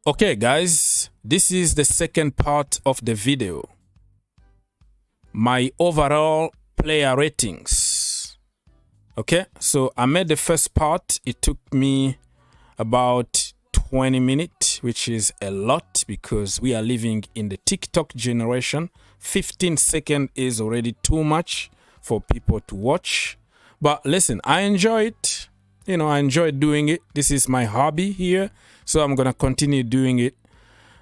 Okay, guys, this is the second part of the video. My overall player ratings. Okay, so I made the first part. It took me about 20 minutes, which is a lot because we are living in the TikTok generation. 15 seconds is already too much for people to watch. But listen, I enjoy it. You know, I enjoy doing it. This is my hobby here, so I'm going to continue doing it.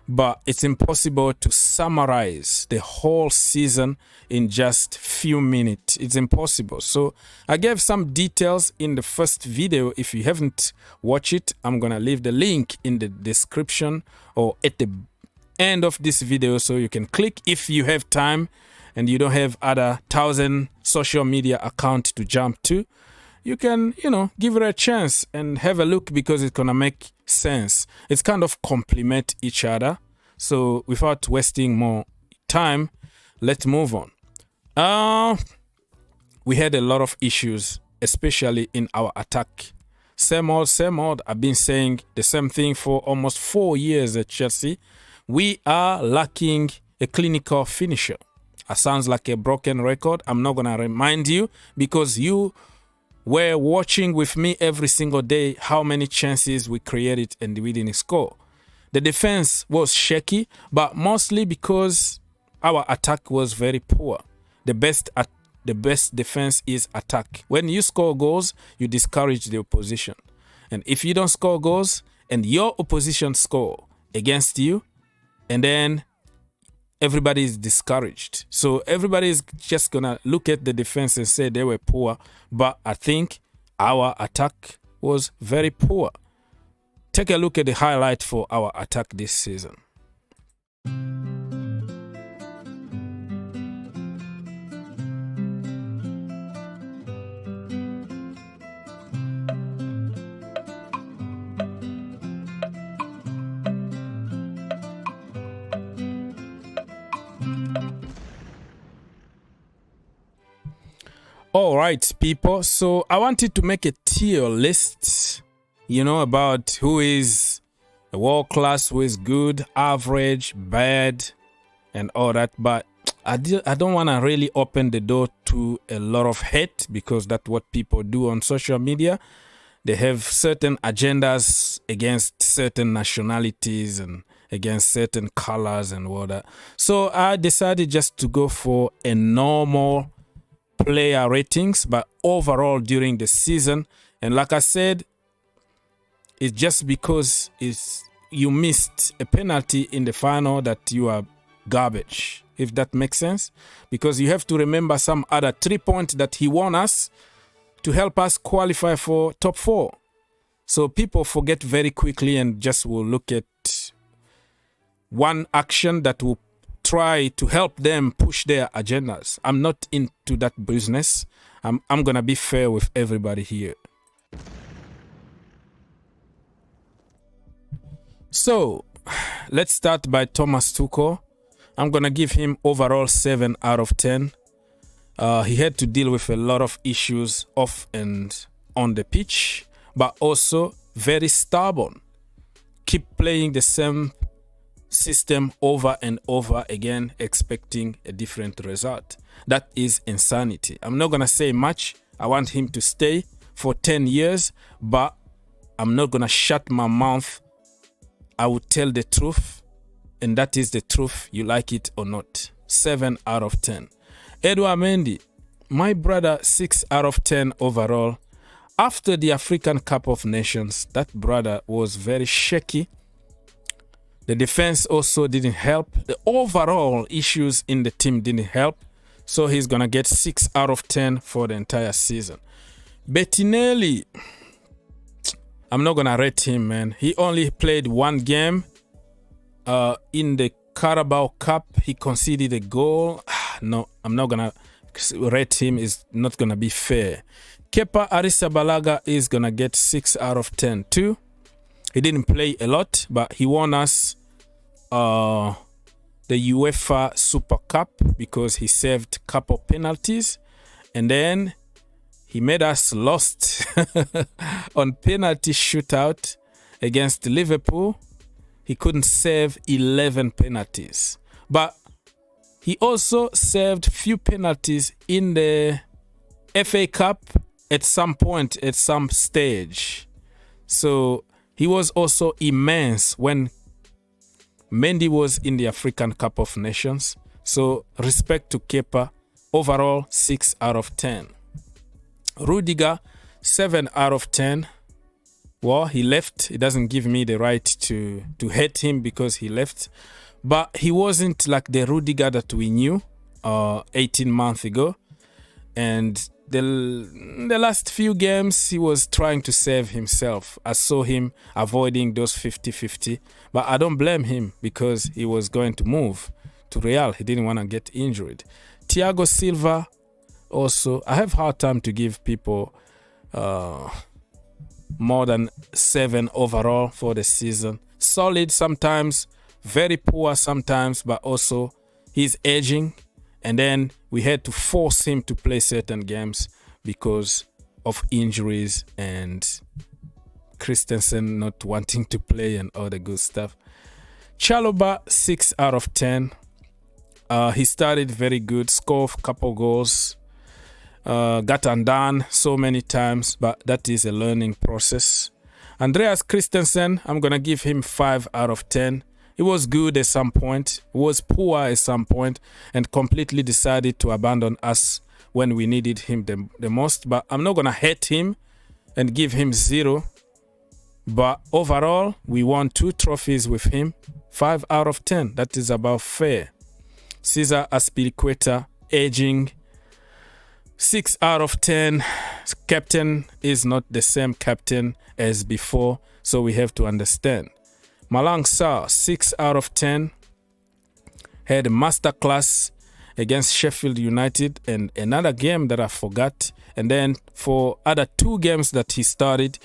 But it's impossible to summarize the whole season in just few minutes. It's impossible. So I gave some details in the first video. If you haven't watched it, I'm going to leave the link in the description or at the end of this video so you can click if you have time and you don't have other 1,000 social media accounts to jump to. You can, give it a chance and have a look because it's going to make sense. It's kind of complement each other. So without wasting more time, let's move on. We had a lot of issues, especially in our attack. Same old. I've been saying the same thing for almost 4 years at Chelsea. We are lacking a clinical finisher. It sounds like a broken record. I'm not going to remind you because you were watching with me every single day how many chances we created and we didn't score. The defense was shaky, but mostly because our attack was very poor. The best defense is attack. When you score goals, you discourage the opposition. And if you don't score goals and your opposition score against you, and then everybody is discouraged. So everybody is just going to look at the defense and say they were poor. But I think our attack was very poor. Take a look at the highlight for our attack this season. All right, people. So I wanted to make a tier list, about who is a world class, who is good, average, bad, and all that. But I don't want to really open the door to a lot of hate because that's what people do on social media. They have certain agendas against certain nationalities and against certain colors and all that. So I decided just to go for a normal player ratings, but overall during the season. And like I said, it's just because you missed a penalty in the final that you are garbage, if that makes sense. Because you have to remember some other 3 points that he won us to help us qualify for top 4. So people forget very quickly and just will look at one action that will try to help them push their agendas. I'm not into that business. I'm going to be fair with everybody here. So, let's start by Thomas Tuchel. I'm going to give him overall 7 out of 10. He had to deal with a lot of issues off and on the pitch, but also very stubborn. Keep playing the same system over and over again, expecting a different result. That is insanity. I'm not going to say much. I want him to stay for 10 years, but I'm not going to shut my mouth. I will tell the truth, and that is the truth, you like it or not. 7 out of 10. Edouard Mendy, my brother, 6 out of 10 overall. After the African Cup of Nations, that brother was very shaky. The defense also didn't help. The overall issues in the team didn't help. So he's going to get 6 out of 10 for the entire season. Bettinelli, I'm not going to rate him, man. He only played one game. In the Carabao Cup, he conceded a goal. No, I'm not going to rate him. It's not going to be fair. Kepa Arrizabalaga is going to get 6 out of 10 too. He didn't play a lot, but he won us the UEFA Super Cup because he saved a couple penalties. And then he made us lost on penalty shootout against Liverpool. he couldn't save 11 penalties. But he also saved few penalties in the FA Cup at some point, at some stage. So he was also immense when Mendy was in the African Cup of Nations. So respect to Kepa. Overall, 6 out of 10. Rudiger, 7 out of 10. Well, he left. It doesn't give me the right to hate him because he left. But he wasn't like the Rudiger that we knew 18 months ago. And the last few games, he was trying to save himself. I saw him avoiding those 50-50. But I don't blame him because he was going to move to Real. He didn't want to get injured. Thiago Silva, also, I have hard time to give people more than 7 overall for the season. Solid sometimes, very poor sometimes, but also he's aging. And then we had to force him to play certain games because of injuries and Christensen not wanting to play and all the good stuff. Chalobah, 6 out of 10. He started very good, scored a couple goals, got undone so many times, but that is a learning process. Andreas Christensen, I'm going to give him 5 out of 10. He was good at some point, he was poor at some point, and completely decided to abandon us when we needed him the most. But I'm not going to hate him and give him 0. But overall, we won 2 trophies with him, 5 out of 10. That is about fair. Cesar Azpilicueta, aging, 6 out of 10. Captain is not the same captain as before, so we have to understand. Malang Sarr, 6 out of 10. Had a masterclass against Sheffield United and another game that I forgot. And then for other 2 games that he started,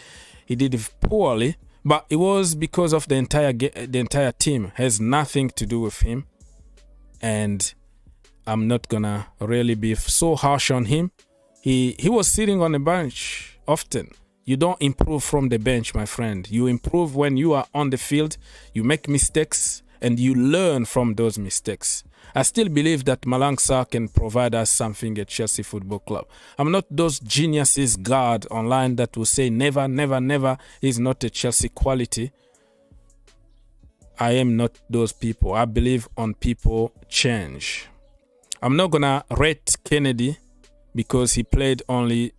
he did poorly. But it was because of the entire team. Has nothing to do with him. And I'm not gonna really be so harsh on him. He was sitting on the bench often. You don't improve from the bench, my friend. You improve when you are on the field, you make mistakes, and you learn from those mistakes. I still believe that Malang Sarr can provide us something at Chelsea Football Club. I'm not those geniuses guard online that will say never, never, never is not a Chelsea quality. I am not those people. I believe on people change. I'm not gonna rate Kennedy because he played only.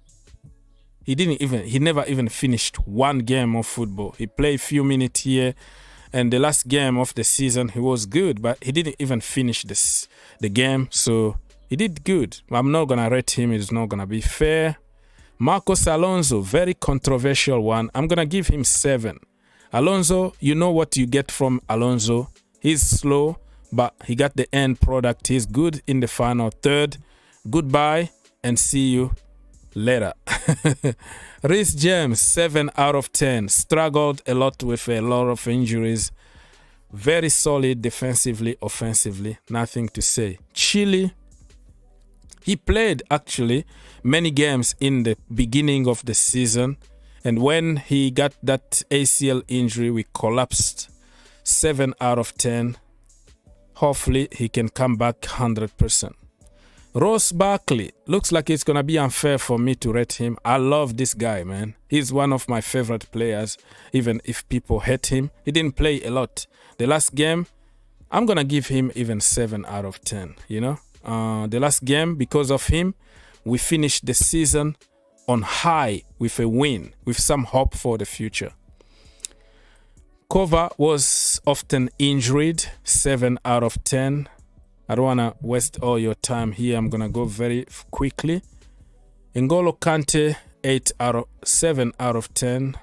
He never even finished 1 game of football. He played a few minutes here, and the last game of the season he was good, but he didn't even finish the game. So he did good. I'm not gonna rate him. It's not gonna be fair. Marcos Alonso, very controversial one. I'm gonna give him 7. Alonso, you know what you get from Alonso. He's slow, but he got the end product. He's good in the final third. Goodbye and see you later. Rhys James, 7 out of 10. Struggled a lot with a lot of injuries. Very solid defensively, offensively. Nothing to say. Chile, he played actually many games in the beginning of the season. And when he got that ACL injury, we collapsed. 7 out of 10. Hopefully, he can come back 100%. Ross Barkley. Looks like it's going to be unfair for me to rate him. I love this guy, man. He's one of my favorite players, even if people hate him. He didn't play a lot. The last game, I'm going to give him even 7 out of 10, you know. The last game, because of him, we finished the season on high with a win, with some hope for the future. Kova was often injured, 7 out of 10. I don't want to waste all your time here. I'm going to go very quickly. N'Golo Kante, 7 out of 10.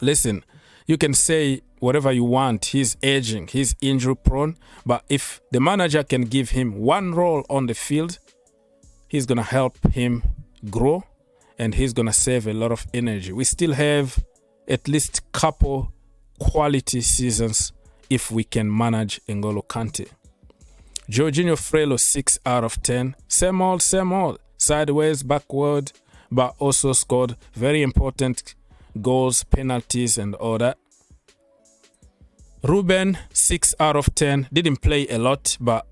Listen, you can say whatever you want. He's aging, he's injury prone. But if the manager can give him 1 role on the field, he's going to help him grow. And he's going to save a lot of energy. We still have at least a couple quality seasons if we can manage N'Golo Kante. Jorginho Frelo, 6 out of 10. Same old. Sideways, backward, but also scored very important goals, penalties, and all that. Ruben, 6 out of 10. Didn't play a lot, but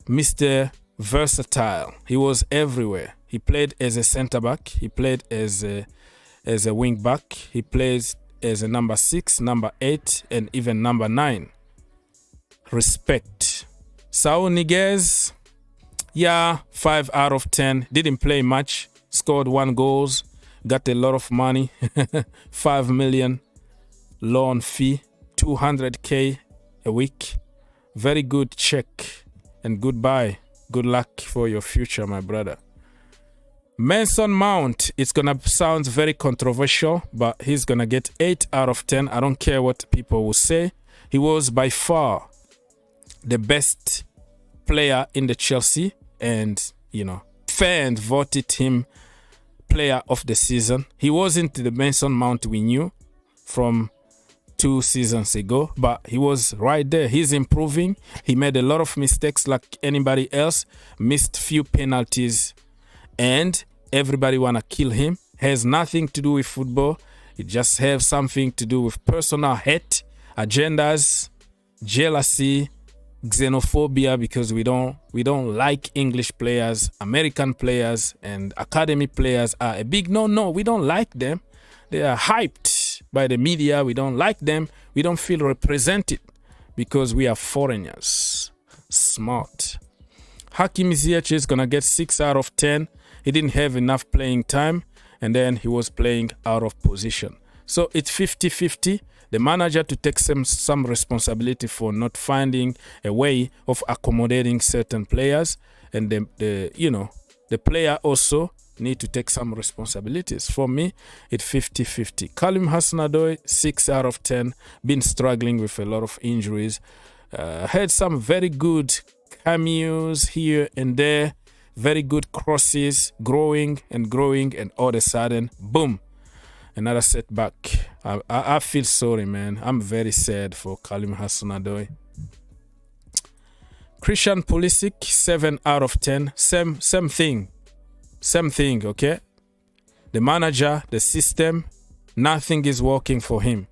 Mr. Versatile. He was everywhere. He played as a center back. He played as a wing back. He plays as a number 6, number 8, and even number 9. Respect. Saul Niguez, yeah, 5 out of 10. Didn't play much. Scored 1 goal. Got a lot of money. 5 million loan fee. 200K a week. Very good check. And goodbye. Good luck for your future, my brother. Mason Mount, it's going to sound very controversial, but he's going to get 8 out of 10. I don't care what people will say. He was by far the best player in the Chelsea, and, you know, fans voted him player of the season. He wasn't the Mason Mount we knew from 2 seasons ago, but he was right there. He's improving. He made a lot of mistakes like anybody else, missed few penalties, and everybody wanna kill him. Has nothing to do with football. It just has something to do with personal hate, agendas, jealousy, xenophobia, because we don't like English players. American players and academy players are a big no. We don't like them. They are hyped by the media. We don't like them. We don't feel represented because we are foreigners. Smart. Hakim Ziyech is gonna get 6 out of 10. He didn't have enough playing time, and then he was playing out of position. So it's 50-50. The manager to take some responsibility for not finding a way of accommodating certain players, and the player also need to take some responsibilities. For me, it's 50-50. Kalim Hussein-Odoi, 6 out of 10. Been struggling with a lot of injuries. Had some very good cameos here and there. Very good crosses, growing, and all of a sudden, boom, another setback. I feel sorry, man. I'm very sad for Kalim Hussein-Odoi. Christian Pulisic, 7 out of 10. Same thing, okay? The manager, the system, nothing is working for him.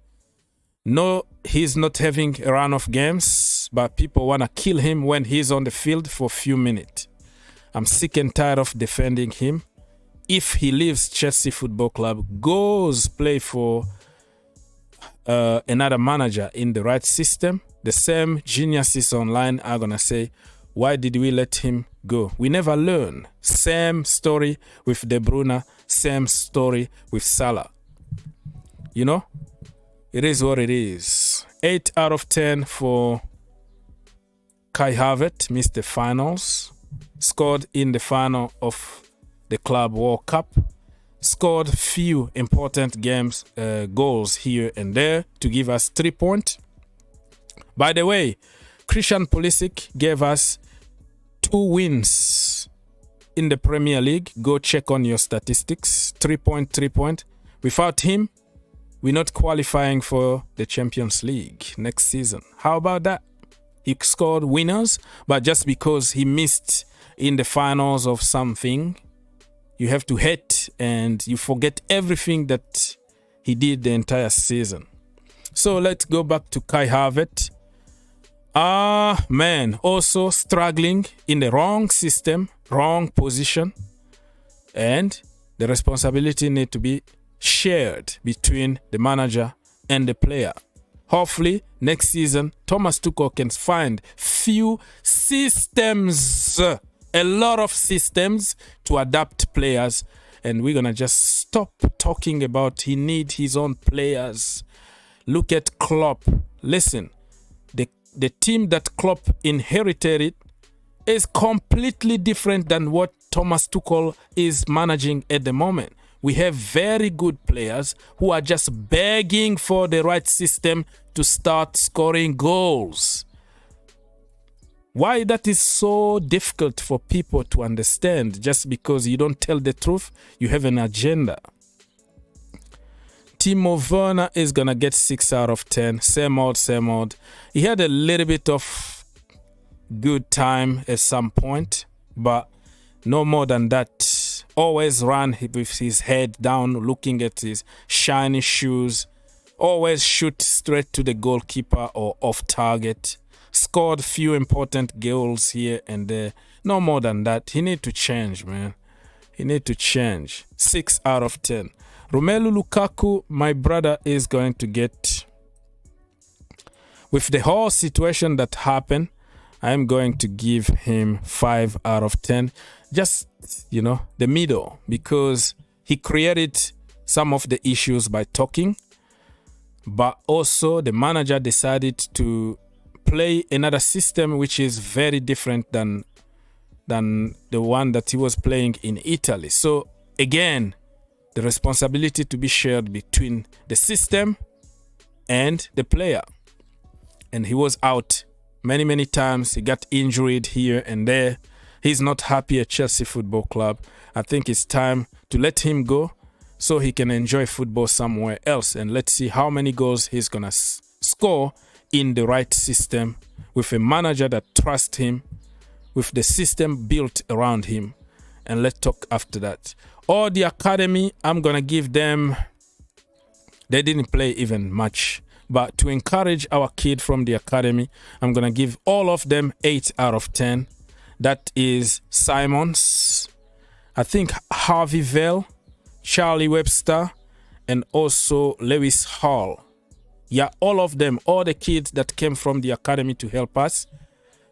No, he's not having a run of games, but people want to kill him when he's on the field for a few minutes. I'm sick and tired of defending him. If he leaves Chelsea Football Club, goes play for another manager in the right system, the same geniuses online are going to say, why did we let him go? We never learn. Same story with De Bruyne, same story with Salah. You know, it is what it is. 8 out of 10 for Kai Havertz, missed the finals. Scored in the final of the Club World Cup. Scored few important goals here and there to give us 3 points. By the way, Christian Pulisic gave us 2 wins in the Premier League. Go check on your statistics. 3 point. Without him, we're not qualifying for the Champions League next season. How about that? He scored winners, but just because he missed in the finals of something, you have to hate and you forget everything that he did the entire season. So let's go back to Kai Havertz. Man, also struggling in the wrong system, wrong position, and the responsibility need to be shared between the manager and the player. Hopefully, next season, Thomas Tuchel can find few systems, a lot of systems to adapt players. And we're going to just stop talking about he needs his own players. Look at Klopp. Listen, the team that Klopp inherited is completely different than what Thomas Tuchel is managing at the moment. We have very good players who are just begging for the right system to start scoring goals. Why that is so difficult for people to understand? Just because you don't tell the truth, you have an agenda. Timo Verna is going to get 6 out of 10. Same old. He had a little bit of good time at some point, but no more than that. Always ran with his head down, looking at his shiny shoes. always shoot straight to the goalkeeper or off target. Scored few important goals here and there. No more than that. He need to change, man. He need to change. 6 out of 10. Romelu Lukaku, my brother, is going to get... With the whole situation that happened, I'm going to give him 5 out of 10. Just, you know, the middle. Because he created some of the issues by talking. But also the manager decided to play another system which is very different than the one that he was playing in Italy. So again, the responsibility to be shared between the system and the player. And he was out many times. He got injured here and there. He's not happy at Chelsea Football Club. I think it's time to let him go so he can enjoy football somewhere else. And let's see how many goals he's going to score in the right system, with a manager that trusts him, with the system built around him. And let's talk after that. Or the academy, I'm going to give them, they didn't play even much, but to encourage our kid from the academy, I'm going to give all of them 8 out of 10. That is Simons, I think Harvey Vale, Charlie Webster, and also Lewis Hall. Yeah, all of them, all the kids that came from the academy to help us,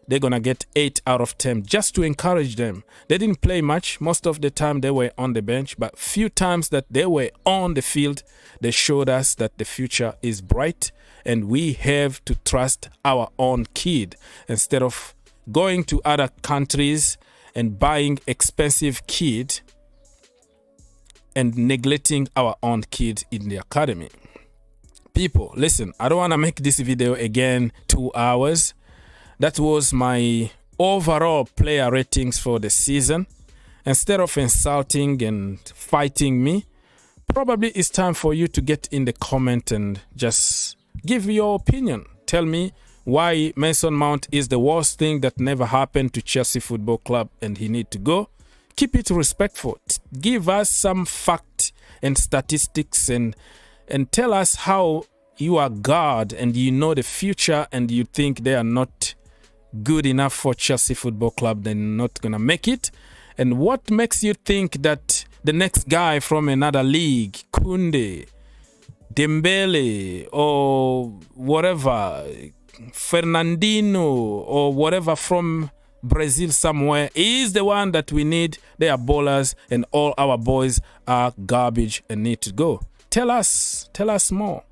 they're going to get 8 out of 10 just to encourage them. They didn't play much. Most of the time they were on the bench, but few times that they were on the field, they showed us that the future is bright and we have to trust our own kid instead of going to other countries and buying expensive kid and neglecting our own kid in the academy. People, listen, I don't want to make this video again 2 hours. That was my overall player ratings for the season. Instead of insulting and fighting me, probably it's time for you to get in the comment and just give your opinion. Tell me why Mason Mount is the worst thing that never happened to Chelsea Football Club and he need to go. Keep it respectful. Give us some fact and statistics and tell us how you are God and you know the future and you think they are not good enough for Chelsea Football Club, they're not going to make it. And what makes you think that the next guy from another league, Kunde, Dembele, or whatever, Fernandinho, or whatever from Brazil somewhere, is the one that we need? They are ballers and all our boys are garbage and need to go. Tell us more.